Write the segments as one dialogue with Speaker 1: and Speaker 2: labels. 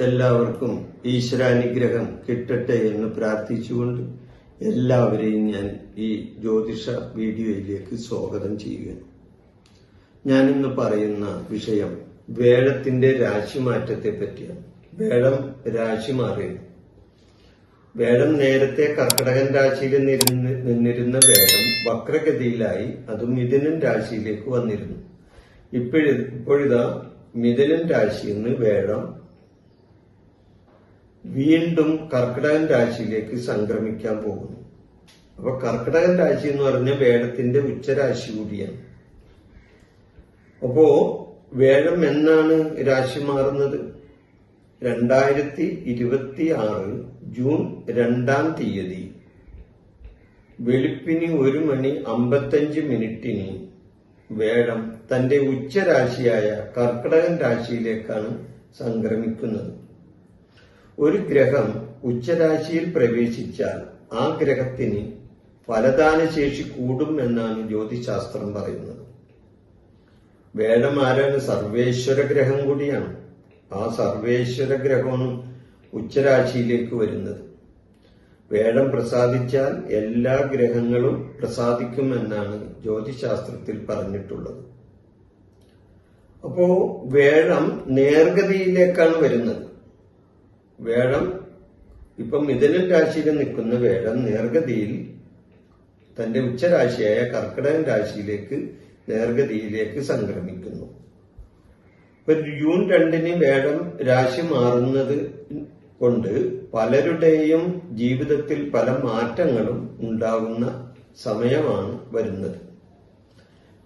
Speaker 1: എല്ലാവർക്കും ഈശ്വരാനുഗ്രഹം കിട്ടട്ടെ എന്ന് പ്രാർത്ഥിച്ചുകൊണ്ട് എല്ലാവരെയും ഞാൻ ഈ ജ്യോതിഷ വീഡിയോയിലേക്ക് സ്വാഗതം ചെയ്യുകയാണ്. ഞാനിന്ന് പറയുന്ന വിഷയം വേഴത്തിന്റെ രാശിമാറ്റത്തെ പറ്റിയാണ്. വേഴം രാശി മാറിയത്. വേഴം നേരത്തെ കർക്കിടകൻ രാശിയിൽ നിന്നിരുന്ന വേഴം വക്രഗതിയിലായി അത് മിഥുനൻ രാശിയിലേക്ക് വന്നിരുന്നു. ഇപ്പോഴിതാ മിഥുനൻ രാശിയിൽ നിന്ന് വേഴം വീണ്ടും കർക്കിടകൻ രാശിയിലേക്ക് സംക്രമിക്കാൻ പോകുന്നു. അപ്പൊ കർക്കിടകൻ രാശി എന്ന് പറഞ്ഞ വേഴത്തിന്റെ ഉച്ചരാശി കൂടിയാണ്. അപ്പോ വേഴം എന്നാണ് രാശി മാറുന്നത്? 2026 ജൂൺ 2-ാം തീയതി വെളുപ്പിന് 1:55 വേഴം തന്റെ ഉച്ചരാശിയായ കർക്കിടകൻ രാശിയിലേക്കാണ് സംക്രമിക്കുന്നത്. ഒരു ഗ്രഹം ഉച്ചരാശിയിൽ പ്രവേശിച്ചാൽ ആ ഗ്രഹത്തിന് ഫലദാനശേഷി കൂടും എന്നാണ് ജ്യോതിശാസ്ത്രം പറയുന്നത്. വേഴം ആരാണ്? സർവേശ്വര ഗ്രഹം കൂടിയാണ്. ആ സർവേശ്വര ഗ്രഹമാണ് ഉച്ചരാശിയിലേക്ക് വരുന്നത്. വേഴം പ്രസാദിച്ചാൽ എല്ലാ ഗ്രഹങ്ങളും പ്രസാദിക്കുമെന്നാണ് ജ്യോതിശാസ്ത്രത്തിൽ പറഞ്ഞിട്ടുള്ളത്. അപ്പോ വേഴം നേർഗതിയിലേക്കാണ് വരുന്നത്. വേഴം ഇപ്പം മിഥുനൻ രാശിയിൽ നിൽക്കുന്ന വേഴം നേർഗതിയിൽ തന്റെ ഉച്ചരാശിയായ കർക്കിടകൻ രാശിയിലേക്ക് നേർഗതിയിലേക്ക് സംക്രമിക്കുന്നു. ഇപ്പൊ ജൂൺ 2-ന് വേഴം രാശി മാറുന്നത് കൊണ്ട് പലരുടെയും ജീവിതത്തിൽ പല മാറ്റങ്ങളും ഉണ്ടാകുന്ന സമയമാണ് വരുന്നത്.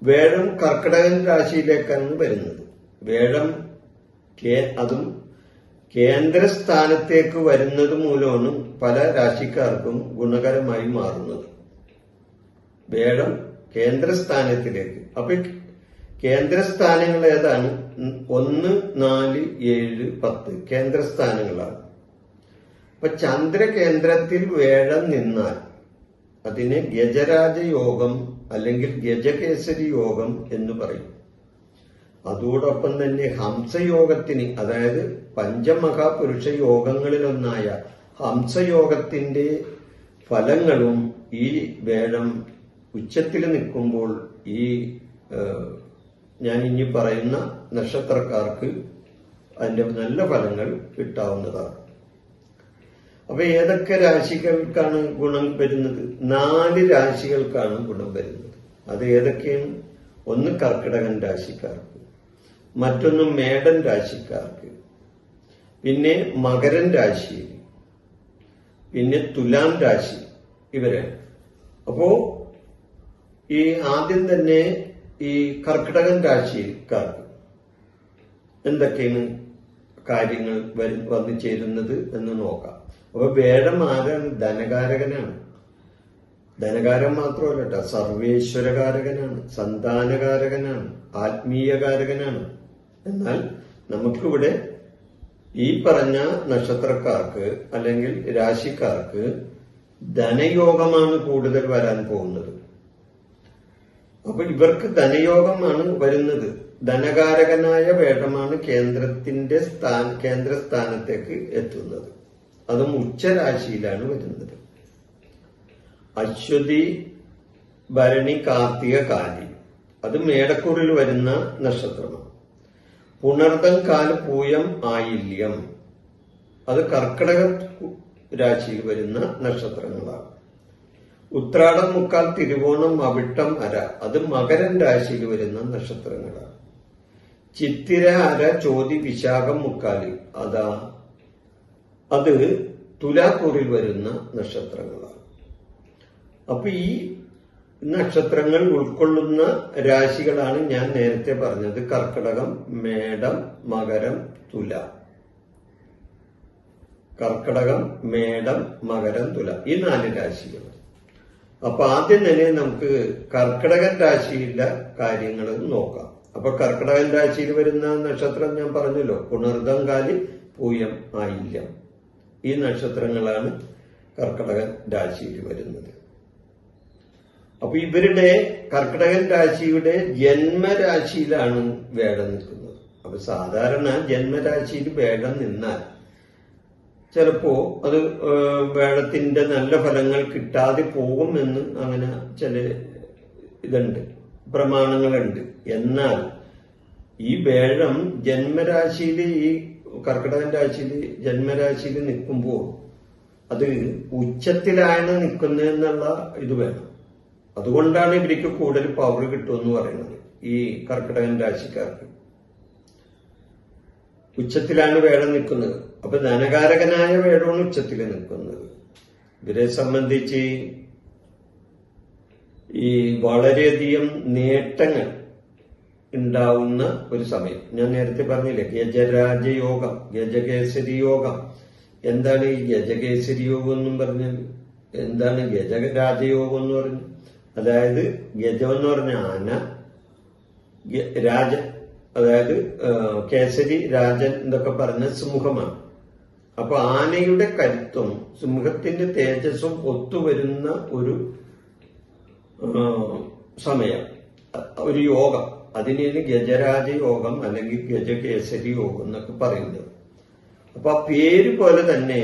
Speaker 1: വേഴം കർക്കിടകൻ രാശിയിലേക്കാണ് വരുന്നത്. വേഴം അതും കേന്ദ്രസ്ഥാനത്തേക്ക് വരുന്നത് മൂലമാണ് പല രാശിക്കാർക്കും ഗുണകരമായി മാറുന്നത്. വേഴം കേന്ദ്രസ്ഥാനത്തിലേക്ക്. അപ്പൊ കേന്ദ്രസ്ഥാനങ്ങൾ ഏതാണ്? 1, 4, 7, 10 കേന്ദ്രസ്ഥാനങ്ങളാണ്. അപ്പൊ ചന്ദ്രകേന്ദ്രത്തിൽ വേഴം നിന്നാൽ അതിനെ ഗജരാജ യോഗം അല്ലെങ്കിൽ ഗജകേസരി യോഗം എന്ന് പറയും. അതോടൊപ്പം തന്നെ ഹംസയോഗത്തിന്, അതായത് പഞ്ചമഹാപുരുഷ യോഗങ്ങളിലൊന്നായ ഹംസയോഗത്തിന്റെ ഫലങ്ങളും ഈ വേഴം ഉച്ചത്തിൽ നിൽക്കുമ്പോൾ ഈ ഞാൻ ഇനി പറയുന്ന നക്ഷത്രക്കാർക്ക് അതിന്റെ നല്ല ഫലങ്ങൾ കിട്ടാവുന്നതാണ്. അപ്പൊ ഏതൊക്കെ രാശികൾക്കാണ് ഗുണം വരുന്നത്? 4 രാശികൾക്കാണ് ഗുണം വരുന്നത്. അത് ഏതൊക്കെയാണ്? ഒന്ന് കർക്കിടകൻ രാശിക്കാർക്ക്, മറ്റൊന്ന് മേടൻ രാശിക്കാർക്ക്, പിന്നെ മകരൻ രാശി, പിന്നെ തുലാം രാശി, ഇവരാണ്. അപ്പോ ഈ ആദ്യം തന്നെ ഈ കർക്കിടകൻ രാശിക്കാർക്ക് എന്തൊക്കെയാണ് കാര്യങ്ങൾ വന്നു ചേരുന്നത് എന്ന് നോക്കാം. അപ്പൊ വേഴം ആരാണ്? ധനകാരകനാണ്. ധനകാരൻ മാത്രമല്ല, സർവേശ്വരകാരകനാണ്, സന്താനകാരകനാണ്, ആത്മീയകാരകനാണ്. എന്നാൽ നമുക്കിവിടെ ഈ പറഞ്ഞ നക്ഷത്രക്കാർക്ക് അല്ലെങ്കിൽ രാശിക്കാർക്ക് ധനയോഗമാണ് കൂടുതൽ വരാൻ പോകുന്നത്. അപ്പൊ ഇവർക്ക് ധനയോഗമാണ് വരുന്നത്. ധനകാരകനായ വേഴമാണ് കേന്ദ്രസ്ഥാനത്തേക്ക് എത്തുന്നത്. അതും ഉച്ചരാശിയിലാണ് വരുന്നത്. അശ്വതി, ഭരണി, കാർത്തിക, കാലി അത് മേടക്കൂറിൽ വരുന്ന നക്ഷത്രമാണ്. പുണർദം, കാല്, പൂയം, ആയില്യം അത് കർക്കിടക രാശിയിൽ വരുന്ന നക്ഷത്രങ്ങളാണ്. ഉത്രാടം, മുക്കാൽ, തിരുവോണം, അവിട്ടം, അര അത് മകരൻ രാശിയിൽ വരുന്ന നക്ഷത്രങ്ങളാണ്. ചിത്തിര, അര, ചോതി, വിശാഖം, മുക്കാലി അത് തുലാക്കൂറിൽ വരുന്ന നക്ഷത്രങ്ങളാണ്. അപ്പൊ ഈ നക്ഷത്രങ്ങൾ ഉൾക്കൊള്ളുന്ന രാശികളാണ് ഞാൻ നേരത്തെ പറഞ്ഞത്. കർക്കിടകം, മേടം, മകരം, തുല. കർക്കിടകം, മേടം, മകരം, തുല ഈ 4 രാശികൾ. അപ്പൊ ആദ്യം തന്നെ നമുക്ക് കർക്കിടകൻ രാശിയിലെ കാര്യങ്ങൾ നോക്കാം. അപ്പൊ കർക്കിടകൻ രാശിയിൽ വരുന്ന നക്ഷത്രം ഞാൻ പറഞ്ഞല്ലോ, പുണർദം, കാലി, പൂയം, ആയില്യം ഈ നക്ഷത്രങ്ങളാണ് കർക്കിടകൻ രാശിയിൽ വരുന്നത്. അപ്പൊ ഇവരുടെ കർക്കിടകൻ രാശിയുടെ ജന്മരാശിയിലാണ് വേഴം നിൽക്കുന്നത്. അപ്പൊ സാധാരണ ജന്മരാശിയിൽ വേഴം നിന്നാൽ ചിലപ്പോ അത് വേഴത്തിന്റെ നല്ല ഫലങ്ങൾ കിട്ടാതെ പോകും എന്ന് അങ്ങനെ ചില ഇതുണ്ട്, പ്രമാണങ്ങളുണ്ട്. എന്നാൽ ഈ വേഴം ജന്മരാശിയിൽ, ഈ കർക്കിടകൻ രാശിയിൽ ജന്മരാശിയിൽ നിൽക്കുമ്പോൾ അത് ഉച്ചത്തിലാണ് നിൽക്കുന്നതെന്നുള്ള ഇത് വേണം. അതുകൊണ്ടാണ് ഇവർക്ക് കൂടുതൽ പവർ കിട്ടുമെന്ന് പറയുന്നത്. ഈ കർക്കിടകൻ രാശിക്കാർക്ക് ഉച്ചത്തിലാണ് വേഴം നിൽക്കുന്നത്. അപ്പൊ ധനകാരകനായ വേഴമാണ് ഉച്ചത്തിൽ നിൽക്കുന്നത്. ഇവരെ സംബന്ധിച്ച് ഈ വളരെയധികം നേട്ടങ്ങൾ ഉണ്ടാവുന്ന ഒരു സമയം. ഞാൻ നേരത്തെ പറഞ്ഞില്ലേ, ഗജരാജയോഗം, ഗജകേസരി യോഗം. എന്താണ് ഈ ഗജകേസരി യോഗം എന്നും പറഞ്ഞാൽ? എന്താണ് ഗജരാജയോഗം എന്ന് പറഞ്ഞു? അതായത് ഗജം എന്ന് പറഞ്ഞ ആന, രാജ അതായത് കേസരി, രാജൻ എന്നൊക്കെ പറഞ്ഞ സിംഹമാണ്. അപ്പൊ ആനയുടെ കരുത്തും സിംഹത്തിന്റെ തേജസ്സും ഒത്തുവരുന്ന ഒരു സമയം, ഒരു യോഗം. അതിനാണ് ഗജരാജ യോഗം അല്ലെങ്കിൽ ഗജകേസരി യോഗം എന്നൊക്കെ പറയുന്നത്. അപ്പൊ ആ പേര് പോലെ തന്നെ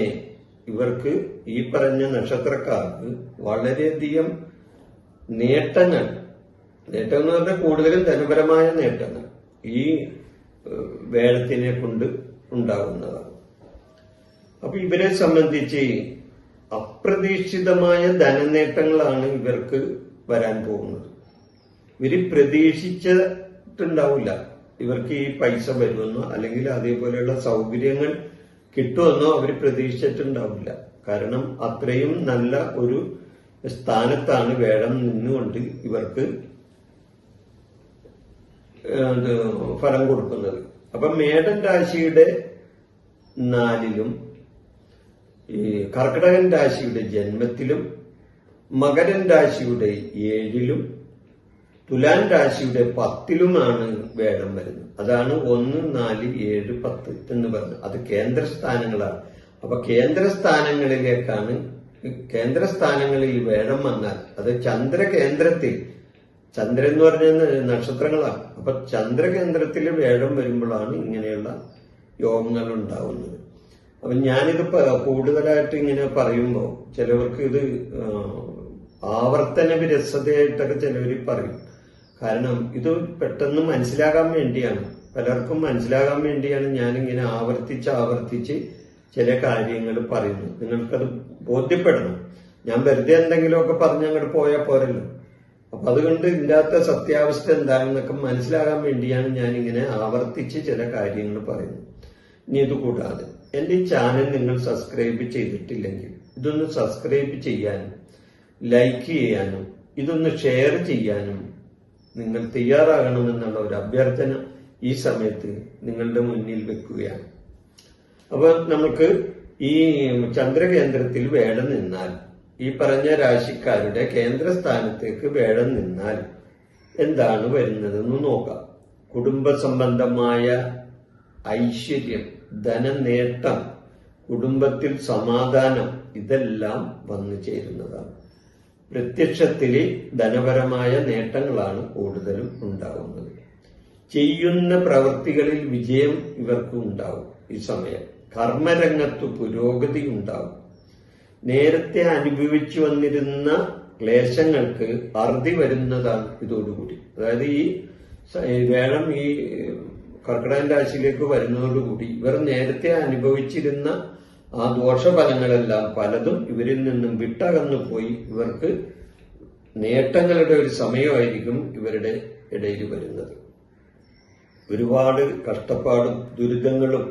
Speaker 1: ഇവർക്ക്, ഈ പറഞ്ഞ നക്ഷത്രക്കാർക്ക് വളരെയധികം നേട്ടങ്ങൾ എന്ന് പറഞ്ഞാൽ കൂടുതലും ധനപരമായ നേട്ടങ്ങൾ ഈ വേഴത്തിനെ കൊണ്ട് ഉണ്ടാകുന്നതാണ്. അപ്പൊ ഇവരെ സംബന്ധിച്ച് അപ്രതീക്ഷിതമായ ധനനേട്ടങ്ങളാണ് ഇവർക്ക് വരാൻ പോകുന്നത്. ഇവര് പ്രതീക്ഷിച്ചിട്ടുണ്ടാവില്ല ഇവർക്ക് ഈ പൈസ വരുമെന്നോ അല്ലെങ്കിൽ അതേപോലെയുള്ള സൗകര്യങ്ങൾ കിട്ടുമെന്നോ അവർ പ്രതീക്ഷിച്ചിട്ടുണ്ടാവില്ല. കാരണം അത്രയും നല്ല ഒരു സ്ഥാനത്താണ് വേഴം നിന്നുകൊണ്ട് ഇവർക്ക് ഫലം കൊടുക്കുന്നത്. അപ്പൊ മേടൻ രാശിയുടെ 4-ലും ഈ കർക്കിടകൻ രാശിയുടെ ജന്മത്തിലും മകരൻ രാശിയുടെ 7-ലും തുലാൻ രാശിയുടെ 10-ലുമാണ് വേഴം വരുന്നത്. അതാണ് 1, 4, 7, 10 എന്ന് പറഞ്ഞത്. അത് കേന്ദ്രസ്ഥാനങ്ങളാണ്. അപ്പൊ കേന്ദ്രസ്ഥാനങ്ങളിൽ വേഴം വന്നാൽ അത് ചന്ദ്രകേന്ദ്രത്തിൽ, ചന്ദ്രൻ എന്ന് പറഞ്ഞ നക്ഷത്രങ്ങളാണ്. അപ്പൊ ചന്ദ്രകേന്ദ്രത്തിൽ വേഴം വരുമ്പോഴാണ് ഇങ്ങനെയുള്ള യോഗങ്ങൾ ഉണ്ടാവുന്നത്. അപ്പൊ ഞാനിത് കൂടുതലായിട്ട് ഇങ്ങനെ പറയുമ്പോൾ ചിലവർക്ക് ഇത് ആവർത്തന വിരസതയായിട്ടൊക്കെ ചിലവർ പറയും. കാരണം ഇത് പെട്ടെന്ന് മനസ്സിലാകാൻ വേണ്ടിയാണ്, പലർക്കും മനസ്സിലാകാൻ വേണ്ടിയാണ് ഞാനിങ്ങനെ ആവർത്തിച്ച് ചില കാര്യങ്ങൾ പറയുന്നു. നിങ്ങൾക്കത് ബോധ്യപ്പെടണം. ഞാൻ വെറുതെ എന്തെങ്കിലുമൊക്കെ പറഞ്ഞ് അങ്ങോട്ട് പോയാൽ പോരല്ലോ. അപ്പൊ അതുകൊണ്ട് ഇതിൻ്റെ സത്യാവസ്ഥ എന്താണെന്നൊക്കെ മനസ്സിലാകാൻ വേണ്ടിയാണ് ഞാനിങ്ങനെ ആവർത്തിച്ച് ചില കാര്യങ്ങൾ പറയുന്നത്. ഇനി ഇത് കൂടാതെ എന്റെ ഈ ചാനൽ നിങ്ങൾ സബ്സ്ക്രൈബ് ചെയ്തിട്ടില്ലെങ്കിൽ ഇതൊന്ന് സബ്സ്ക്രൈബ് ചെയ്യാനും ലൈക്ക് ചെയ്യാനും ഇതൊന്ന് ഷെയർ ചെയ്യാനും നിങ്ങൾ തയ്യാറാകണമെന്നുള്ള ഒരു അഭ്യർത്ഥന ഈ സമയത്ത് നിങ്ങളുടെ മുന്നിൽ വെക്കുകയാണ്. അപ്പൊ നമുക്ക് ഈ ചന്ദ്രകേന്ദ്രത്തിൽ വേഴം നിന്നാൽ, ഈ പറഞ്ഞ രാശിക്കാരുടെ കേന്ദ്രസ്ഥാനത്തേക്ക് വേഴം നിന്നാൽ എന്താണ് വരുന്നതെന്ന് നോക്കാം. കുടുംബ സംബന്ധമായ ഐശ്വര്യം, ധനനേട്ടം, കുടുംബത്തിൽ സമാധാനം, ഇതെല്ലാം വന്നു ചേരുന്നതാണ്. പ്രത്യക്ഷത്തില് ധനപരമായ നേട്ടങ്ങളാണ് കൂടുതലും ഉണ്ടാകുന്നത്. ചെയ്യുന്ന പ്രവൃത്തികളിൽ വിജയം ഇവർക്ക് ഉണ്ടാവും. ഈ സമയം കർമ്മരംഗത്ത് പുരോഗതി ഉണ്ടാവും. നേരത്തെ അനുഭവിച്ചു വന്നിരുന്ന ക്ലേശങ്ങൾക്ക് അറുതി വരുന്നതാണ് ഇതോടുകൂടി. അതായത് ഈ വേഴം ഈ കർക്കിടകൻ രാശിയിലേക്ക് വരുന്നതോടുകൂടി ഇവർ നേരത്തെ അനുഭവിച്ചിരുന്ന ആ ദോഷഫലങ്ങളെല്ലാം പലതും ഇവരിൽ നിന്നും വിട്ടകന്നു പോയി ഇവർക്ക് നേട്ടങ്ങളുടെ ഒരു സമയമായിരിക്കും ഇവരുടെ ഇടയിൽ വരുന്നത്. ഒരുപാട് കഷ്ടപ്പാടും ദുരിതങ്ങളും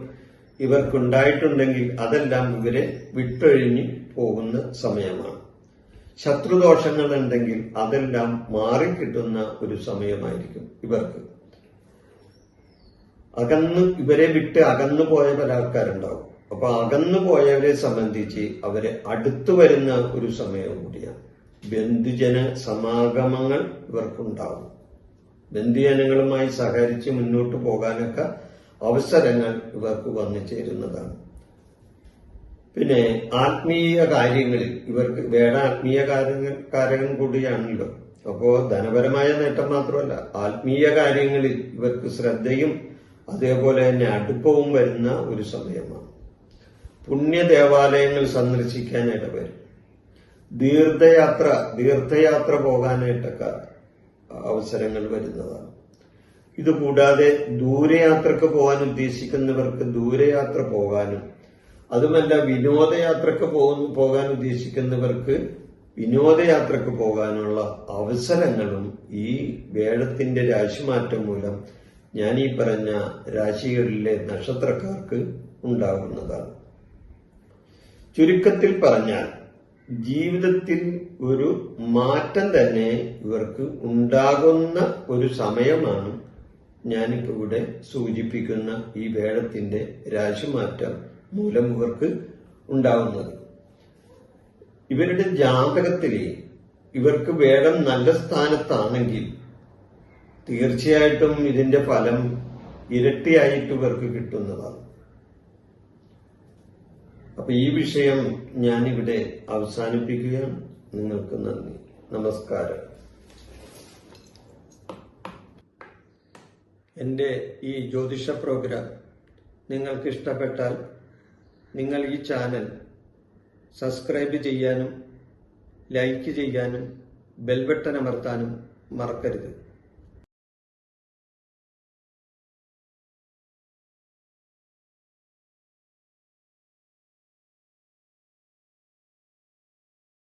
Speaker 1: ഇവർക്കുണ്ടായിട്ടുണ്ടെങ്കിൽ അതെല്ലാം ഇവരെ വിട്ടൊഴിഞ്ഞ് പോകുന്ന സമയമാണ്. ശത്രുദോഷങ്ങൾ ഉണ്ടെങ്കിൽ അതെല്ലാം മാറിക്കിട്ടുന്ന ഒരു സമയമായിരിക്കും ഇവർക്ക്. ഇവരെ വിട്ട് അകന്നു പോയ പല ആൾക്കാരുണ്ടാവും. അപ്പൊ അകന്നു പോയവരെ സംബന്ധിച്ച് അവരെ അടുത്തു വരുന്ന ഒരു സമയം കൂടിയാണ്. ബന്ധുജന സമാഗമങ്ങൾ ഇവർക്കുണ്ടാവും. ബന്ധുജനങ്ങളുമായി സഹകരിച്ച് മുന്നോട്ട് പോകാനൊക്കെ അവസരങ്ങൾ ഇവർക്ക് വന്നു ചേരുന്നതാണ്. പിന്നെ ആത്മീയ കാര്യങ്ങളിൽ ഇവർക്ക് ആത്മീയ കാരകൻ കൂടിയാണല്ലോ. അപ്പോ ധനപരമായ നേട്ടം മാത്രമല്ല, ആത്മീയ കാര്യങ്ങളിൽ ഇവർക്ക് ശ്രദ്ധയും അതേപോലെ തന്നെ അടുപ്പവും വരുന്ന ഒരു സമയമാണ്. പുണ്യ ദേവാലയങ്ങൾ സന്ദർശിക്കാൻ ഇടവരും. തീർത്ഥയാത്ര പോകാനായിട്ടൊക്കെ അവസരങ്ങൾ വരുന്നതാണ്. ഇതുകൂടാതെ ദൂരയാത്രക്ക് പോകാൻ ഉദ്ദേശിക്കുന്നവർക്ക് ദൂരയാത്ര പോകാനും, അതുമല്ല വിനോദയാത്രക്ക് പോകാൻ ഉദ്ദേശിക്കുന്നവർക്ക് വിനോദയാത്രക്ക് പോകാനുള്ള അവസരങ്ങളും ഈ വേഴത്തിന്റെ രാശിമാറ്റം മൂലം ഞാൻ ഈ പറഞ്ഞ രാശികളിലെ നക്ഷത്രക്കാർക്ക് ഉണ്ടാകുന്നതാണ്. ചുരുക്കത്തിൽ പറഞ്ഞാൽ ജീവിതത്തിൽ ഒരു മാറ്റം തന്നെ ഇവർക്ക് ഉണ്ടാകുന്ന ഒരു സമയമാണ് ഞാനിപ്പോ ഇവിടെ സൂചിപ്പിക്കുന്ന ഈ വേഴത്തിന്റെ രാശിമാറ്റം മൂലം ഇവർക്ക് ഉണ്ടാകുന്നത്. ഇവരുടെ ജാതകത്തില് ഇവർക്ക് വേഴം നല്ല സ്ഥാനത്താണെങ്കിൽ തീർച്ചയായിട്ടും ഇതിന്റെ ഫലം ഇരട്ടിയായിട്ട് ഇവർക്ക് കിട്ടുന്നതാണ്. അപ്പൊ ഈ വിഷയം ഞാനിവിടെ അവസാനിപ്പിക്കുകയാണ്. നിങ്ങൾക്ക് നന്ദി, നമസ്കാരം. എൻ്റെ ഈ ജ്യോതിഷ പ്രോഗ്രാം നിങ്ങൾക്ക് ഇഷ്ടപ്പെട്ടാൽ നിങ്ങൾ ഈ ചാനൽ സബ്സ്ക്രൈബ് ചെയ്യാനും ലൈക്ക് ചെയ്യാനും ബെൽ ബട്ടൺ അമർത്താനും മറക്കരുത്.